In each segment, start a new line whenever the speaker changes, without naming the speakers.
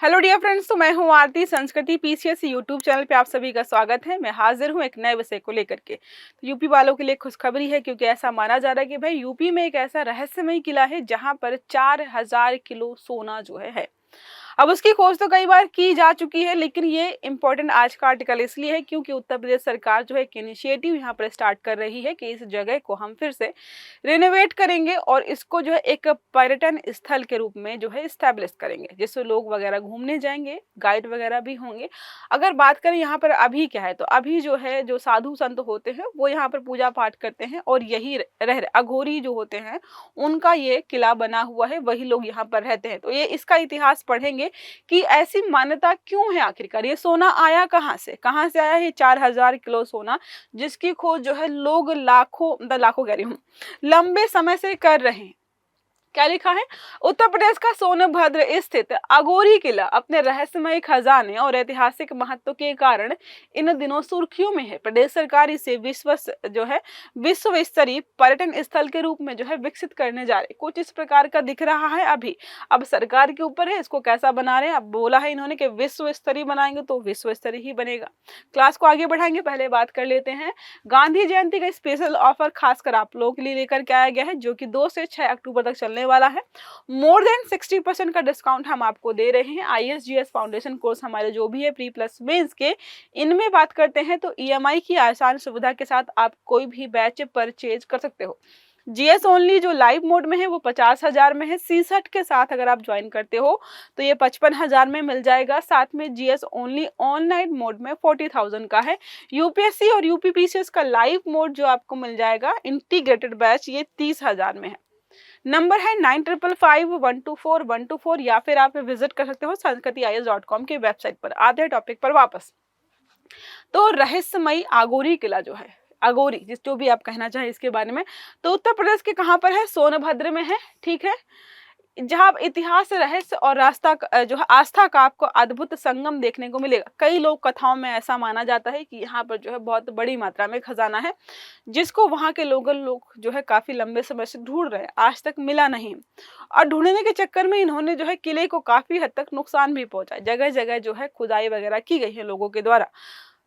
Hello dear friends, तो मैं हूं आरती। संस्कृति पीसीएस यूट्यूब चैनल पे आप सभी का स्वागत है। मैं हाजिर हूं एक नए विषय को लेकर के। तो यूपी वालों के लिए खुशखबरी है, क्योंकि ऐसा माना जा रहा है कि भाई यूपी में एक ऐसा रहस्यमय किला है जहां पर 4000 किलो सोना जो है। अब उसकी खोज तो कई बार की जा चुकी है, लेकिन ये इम्पोर्टेंट आज का आर्टिकल इसलिए है क्योंकि उत्तर प्रदेश सरकार जो है एक इनिशिएटिव यहाँ पर स्टार्ट कर रही है कि इस जगह को हम फिर से रिनोवेट करेंगे और इसको जो है एक पर्यटन स्थल के रूप में जो है स्टैब्लिश करेंगे, जिससे लोग वगैरह घूमने जाएंगे, गाइड वगैरह भी होंगे। अगर बात करें यहाँ पर अभी क्या है, तो अभी जो है जो साधु संत होते हैं वो यहाँ पर पूजा पाठ करते हैं और यही अघोरी जो होते हैं उनका ये किला बना हुआ है, वही लोग यहाँ पर रहते हैं। तो ये इसका इतिहास पढ़ेंगे कि ऐसी मान्यता क्यों है, आखिरकार ये सोना आया कहाँ से आया है 4000 किलो सोना, जिसकी खोज जो है लोग लाखों लाखों कह रही हूँ लंबे समय से कर रहे हैं। क्या लिखा है? उत्तर प्रदेश का सोनभद्र स्थित अघोरी किला अपने रहस्यमय खजाने और ऐतिहासिक महत्व के कारण इन दिनों सुर्खियों में है। प्रदेश सरकार इसे विश्व स्तरीय पर्यटन स्थल के रूप में जो है विकसित करने जा रही। कुछ इस प्रकार का दिख रहा है अभी। अब सरकार के ऊपर है इसको कैसा बना रहे हैं। अब बोला है इन्होंने कि विश्व स्तरीय बनाएंगे तो विश्व स्तरीय ही बनेगा। क्लास को आगे बढ़ाएंगे, पहले बात कर लेते हैं गांधी जयंती का स्पेशल ऑफर खासकर आप लोगों के लिए लेकर के आया गया है, जो कि 2 से 6 अक्टूबर तक चलने वाला है। मोर देन 60% का डिस्काउंट हम आपको दे रहे हैं। आईएसजीएस फाउंडेशन कोर्स हमारे जो भी है प्री प्लस मेंस के, इनमें बात करते हैं तो ईएमआई की आसान सुविधा के साथ आप कोई भी बैच परचेज कर सकते हो। जीएस ओनली जो लाइव मोड में है वो 50,000 में है। सीसट के साथ अगर आप ज्वाइन करते हो तो ये 55,000 में मिल जाएगा। साथ में जीएस ओनली ऑनलाइन मोड में 40,000 का है। यूपीएससी और यूपीपीसीएस का लाइव मोड जो आपको मिल जाएगा इंटीग्रेटेड बैच, ये 30,000 में है। नंबर है 9555124124, या फिर आप विजिट कर सकते हो sanskritis.com के वेबसाइट पर। आधे टॉपिक पर वापस। तो रहस्यमयी अघोरी किला जो है, अघोरी जो भी आप कहना चाहे इसके बारे में, तो उत्तर प्रदेश के कहाँ पर है? सोनभद्र में है। ठीक है, जहाँ इतिहास, रहस्य और जो है आस्था का आपको अद्भुत संगम देखने को मिलेगा। कई लोग कथाओं में ऐसा माना जाता है कि यहाँ पर जो है बहुत बड़ी मात्रा में खजाना है, जिसको वहाँ के लोग जो है काफी लंबे समय से ढूंढ रहे हैं, आज तक मिला नहीं। और ढूंढने के चक्कर में इन्होंने जो है किले को काफी हद तक नुकसान भी पहुंचा। जगह जगह जो है खुदाई वगैरह की गई है लोगों के द्वारा।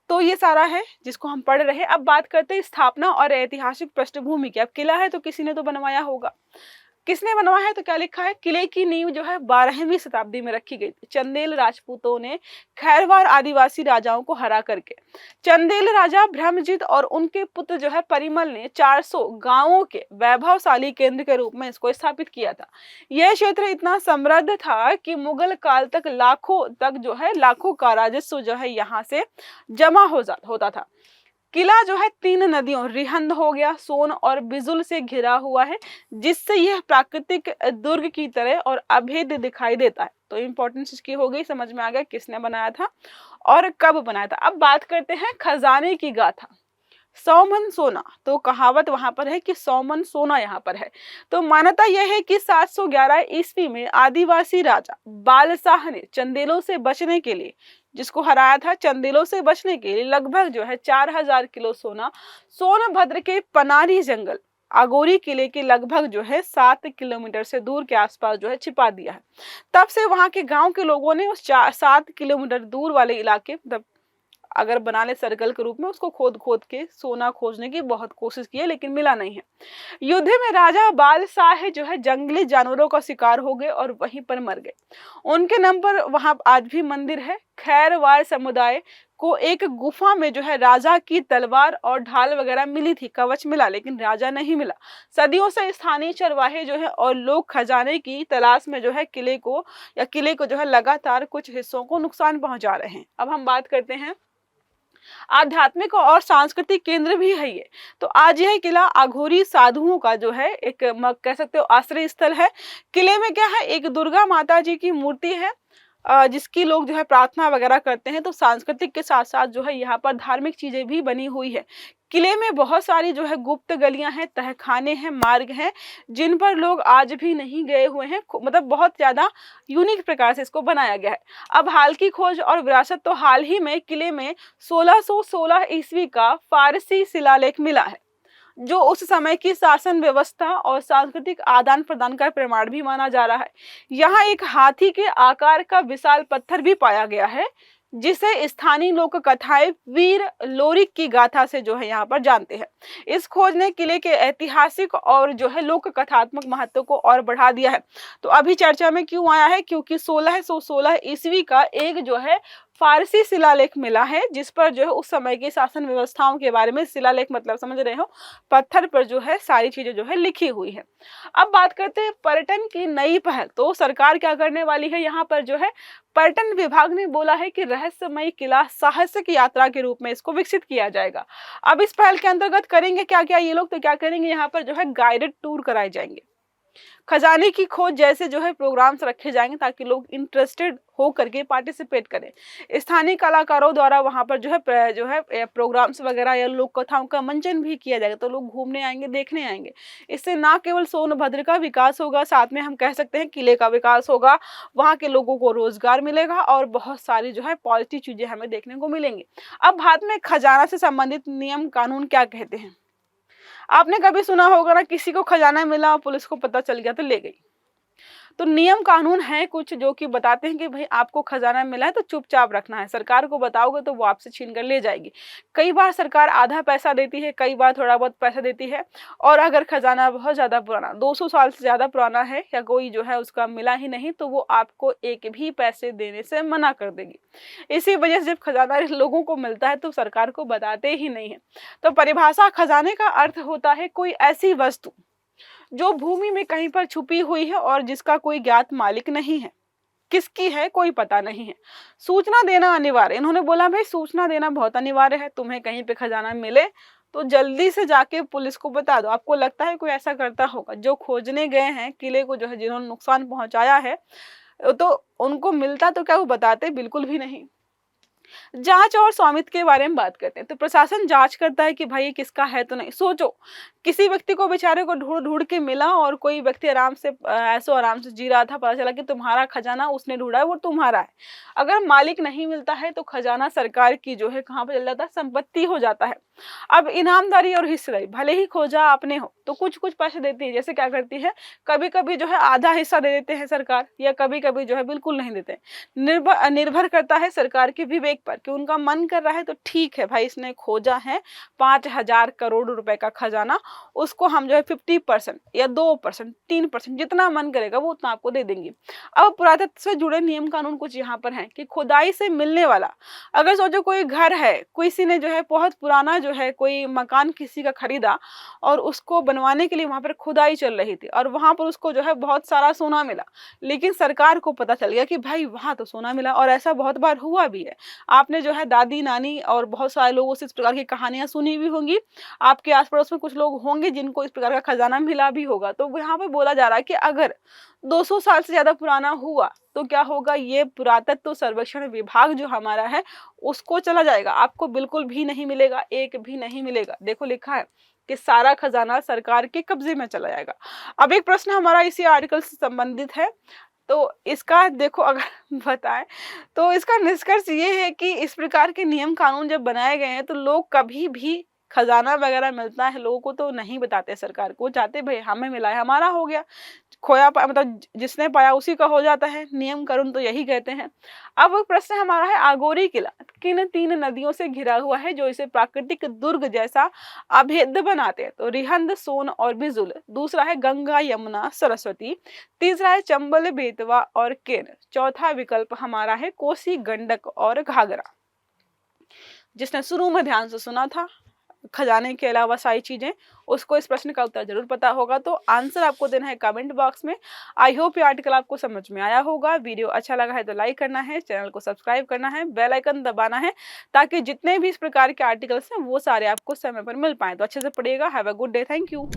तो ये सारा है जिसको हम पढ़ रहे हैं। अब बात करते हैं स्थापना और ऐतिहासिक पृष्ठभूमि की। अब किला है तो किसी ने तो बनवाया होगा। किसने बनवाया है? तो क्या लिखा है? किले की नींव जो है 12वीं शताब्दी में रखी गई थी। चंदेल राजपूतों ने खैरवार आदिवासी राजाओं को हरा करके, चंदेल राजा ब्रह्मजीत और उनके पुत्र जो है परिमल ने 400 गांवों के वैभवशाली केंद्र के रूप में इसको स्थापित किया था। यह क्षेत्र इतना समृद्ध था कि मुगल काल तक लाखों का राजस्व जो है यहाँ से जमा होता था। किला जो है 3 नदियों रिहंद हो गया, सोन और बिजुल से घिरा हुआ है, जिससे यह प्राकृतिक दुर्ग की तरह और अभेद्य दिखाई देता है। तो इंपॉर्टेंस इसकी हो गई, समझ में आ गया किसने बनाया था और कब बनाया था। अब बात करते हैं खजाने की गाथा। 100 मन सोना, तो कहावत वहां पर है कि 100 मन सोना यहाँ पर है। तो मान्यता यह है कि 711 ईस्वी में आदिवासी राजा बालशाह ने चंदेलों से बचने के लिए, जिसको हराया था, चंदेलों से बचने के लिए लगभग जो है 4000 किलो सोना सोनभद्र के पनारी जंगल अघोरी किले के लगभग जो है 7 किलोमीटर से दूर के आसपास जो है छिपा दिया है। तब से वहां के गांव के लोगों ने उस 7 किलोमीटर दूर वाले इलाके, मतलब अगर बना ले सर्कल के रूप में, उसको खोद खोद के सोना खोजने की बहुत कोशिश की है, लेकिन मिला नहीं है। युद्ध में राजा बालशाह जो है जंगली जानवरों का शिकार हो गए और वहीं पर मर गए। उनके नाम पर वहां आज भी मंदिर है। खैरवार समुदाय को एक गुफा में जो है राजा की तलवार और ढाल वगैरह मिली थी, कवच मिला, लेकिन राजा नहीं मिला। सदियों से स्थानीय चरवाहे जो है और लोग खजाने की तलाश में जो है किले को जो है लगातार कुछ हिस्सों को नुकसान पहुंचा रहे हैं। अब हम बात करते हैं आध्यात्मिक और सांस्कृतिक केंद्र भी है ये। तो आज यह किला अघोरी साधुओं का जो है एक कह सकते हो आश्रय स्थल है। किले में क्या है? एक दुर्गा माता जी की मूर्ति है, जिसकी लोग जो है प्रार्थना वगैरह करते हैं। तो सांस्कृतिक के साथ साथ जो है यहाँ पर धार्मिक चीजें भी बनी हुई है। किले में बहुत सारी जो है गुप्त गलियां हैं, तहखाने हैं, मार्ग हैं, जिन पर लोग आज भी नहीं गए हुए हैं। मतलब बहुत ज्यादा यूनिक प्रकार से इसको बनाया गया है। अब हाल की खोज और विरासत, तो हाल ही में किले में 1616 ईस्वी का फारसी शिलालेख मिला है, जो उस समय की शासन व्यवस्था और सांस्कृतिक आदान प्रदान का प्रमाण भी माना जा रहा है। यहाँ एक हाथी के आकार का विशाल पत्थर भी पाया गया है, जिसे स्थानीय लोक कथाएं वीर लोरिक की गाथा से जो है यहाँ पर जानते हैं। इस खोज ने किले के ऐतिहासिक और जो है लोक कथात्मक महत्व को और बढ़ा दिया है। तो अभी चर्चा में क्यों आया है, क्योंकि 1616 ईस्वी का एक जो है फारसी शिलालेख मिला है, जिस पर जो है उस समय की शासन व्यवस्थाओं के बारे में, शिलालेख मतलब समझ रहे हो, पत्थर पर जो है सारी चीजें जो है लिखी हुई है। अब बात करते हैं पर्यटन की नई पहल। तो सरकार क्या करने वाली है, यहाँ पर जो है पर्यटन विभाग ने बोला है कि रहस्यमयी किला साहसिक यात्रा के रूप में इसको विकसित किया जाएगा। अब इस पहल के अंतर्गत करेंगे क्या क्या ये लोग, तो क्या करेंगे, यहाँ पर जो है गाइडेड टूर कराए जाएंगे, खजाने की खोज जैसे जो है प्रोग्राम्स रखे जाएंगे ताकि लोग इंटरेस्टेड हो करके पार्टिसिपेट करें। स्थानीय कलाकारों द्वारा वहां पर जो है प्रोग्राम्स वगैरह या लोक कथाओं का मंचन भी किया जाएगा, तो लोग घूमने आएंगे, देखने आएंगे। इससे ना केवल सोनभद्र का विकास होगा, साथ में हम कह सकते हैं किले का विकास होगा, वहां के लोगों को रोजगार मिलेगा और बहुत सारी जो है पॉजिटिव चीजें हमें देखने को मिलेंगी। अब भारत में खजाना से संबंधित नियम कानून क्या कहते हैं। आपने कभी सुना होगा ना, किसी को खजाना मिला और पुलिस को पता चल गया तो ले गई। तो नियम कानून है कुछ जो कि बताते हैं कि भाई आपको खजाना मिला है तो चुपचाप रखना है, सरकार को बताओगे तो वो आपसे छीन कर ले जाएगी। कई बार सरकार आधा पैसा देती है, कई बार थोड़ा बहुत पैसा देती है, और अगर खजाना बहुत ज्यादा पुराना 200 साल से ज्यादा पुराना है या कोई जो है उसका मिला ही नहीं, तो वो आपको एक भी पैसे देने से मना कर देगी। इसी वजह से जब खजाना लोगों को मिलता है तो सरकार को बताते ही नहीं है। तो परिभाषा, खजाने का अर्थ होता है कोई ऐसी वस्तु जो भूमि में कहीं पर छुपी हुई है और जिसका कोई ज्ञात मालिक नहीं है, किसकी है कोई पता नहीं है। सूचना देना अनिवार्य, इन्होंने बोला भाई सूचना देना बहुत अनिवार्य है। तुम्हें कहीं पे खजाना मिले तो जल्दी से जाके पुलिस को बता दो। आपको लगता है कोई ऐसा करता होगा, जो खोजने गए हैं किले को, जो है जिन्होंने नुकसान पहुंचाया है, तो उनको मिलता तो क्या वो बताते, बिल्कुल भी नहीं। जांच और स्वामित्व के बारे में बात करते हैं। तो प्रशासन जांच करता है कि भाई ये किसका है तो नहीं। सोचो किसी व्यक्ति को बेचारे को ढूंढ ढूंढ के मिला और कोई व्यक्ति आराम से ऐसो आराम से जी रहा था, पता चला कि तुम्हारा खजाना उसने ढूंढा है, वो तुम्हारा है। अगर मालिक नहीं मिलता है तो खजाना सरकार की जो है कहाँ पे चल जाता है, संपत्ति हो जाता है। अब इनामदारी और हिस्सेदारी, भले ही खोजा आपने हो तो कुछ कुछ पैसे देती है। जैसे क्या करती है, कभी कभी जो है आधा हिस्सा दे देते हैं सरकार, या कभी कभी जो है बिल्कुल नहीं देते। निर्भर करता है सरकार के विवेक पर कि उनका मन कर रहा है तो ठीक है भाई, इसने खोजा है 5,000 करोड़ रुपए का खजाना, उसको हम जो है 50% या 2%, 3%, जितना मन करेगा वो उतना आपको दे देंगे। अब पुरातत्व से जुड़े नियम कानून कुछ यहाँ पर हैं कि खुदाई से मिलने वाला, अगर सोचो कोई घर है, किसी ने जो है बहुत पुराना जो है कोई मकान किसी का खरीदा और उसको बनवाने के लिए वहां पर खुदाई चल रही थी और वहां पर उसको जो है बहुत सारा सोना मिला, लेकिन सरकार को पता चल गया कि भाई वहां तो सोना मिला, और ऐसा बहुत बार हुआ भी है। आपने जो है दादी नानी और बहुत सारे लोगों से इस प्रकार की कहानियां सुनी भी होंगी, आपके आस पड़ोस में कुछ लोग होंगे जिनको इस प्रकार का खजाना मिला भी होगा। तो यहाँ पे बोला जा रहा है कि अगर 200 साल से ज्यादा पुराना हुआ तो क्या होगा, ये पुरातत्व सर्वेक्षण विभाग जो हमारा है उसको चला जाएगा, आपको बिल्कुल भी नहीं मिलेगा, एक भी नहीं मिलेगा। देखो लिखा है कि सारा खजाना सरकार के कब्जे में चला जाएगा। अब एक प्रश्न हमारा इसी आर्टिकल से संबंधित है, तो इसका देखो अगर बताएं तो इसका निष्कर्ष ये है कि इस प्रकार के नियम कानून जब बनाए गए हैं तो लोग कभी भी खजाना वगैरह मिलता है लोगों को तो नहीं बताते सरकार को, चाहते भाई हमें मिला है हमारा हो गया, खोया मतलब जिसने पाया उसी का हो जाता है, नियम कानून तो यही कहते हैं। अब प्रश्न हमारा है, आगोरी किला किन 3 नदियों से घिरा हुआ है जो इसे प्राकृतिक दुर्ग जैसा अभेद्य बनाते हैं। तो रिहंद, सोन और बिजुल, दूसरा है गंगा, यमुना, सरस्वती, तीसरा है चंबल, बेतवा और केन, चौथा विकल्प हमारा है कोसी, गंडक और घाघरा। जिसने शुरू में ध्यान से सुना था खजाने के अलावा सारी चीजें, उसको इस प्रश्न का उत्तर जरूर पता होगा। तो आंसर आपको देना है कमेंट बॉक्स में। आई होप ये आर्टिकल आपको समझ में आया होगा। वीडियो अच्छा लगा है तो लाइक करना है, चैनल को सब्सक्राइब करना है, बेल आइकन दबाना है ताकि जितने भी इस प्रकार के आर्टिकल्स हैं वो सारे आपको समय पर मिल पाए। तो अच्छे से पढ़िएगा। Have a good day. Thank you.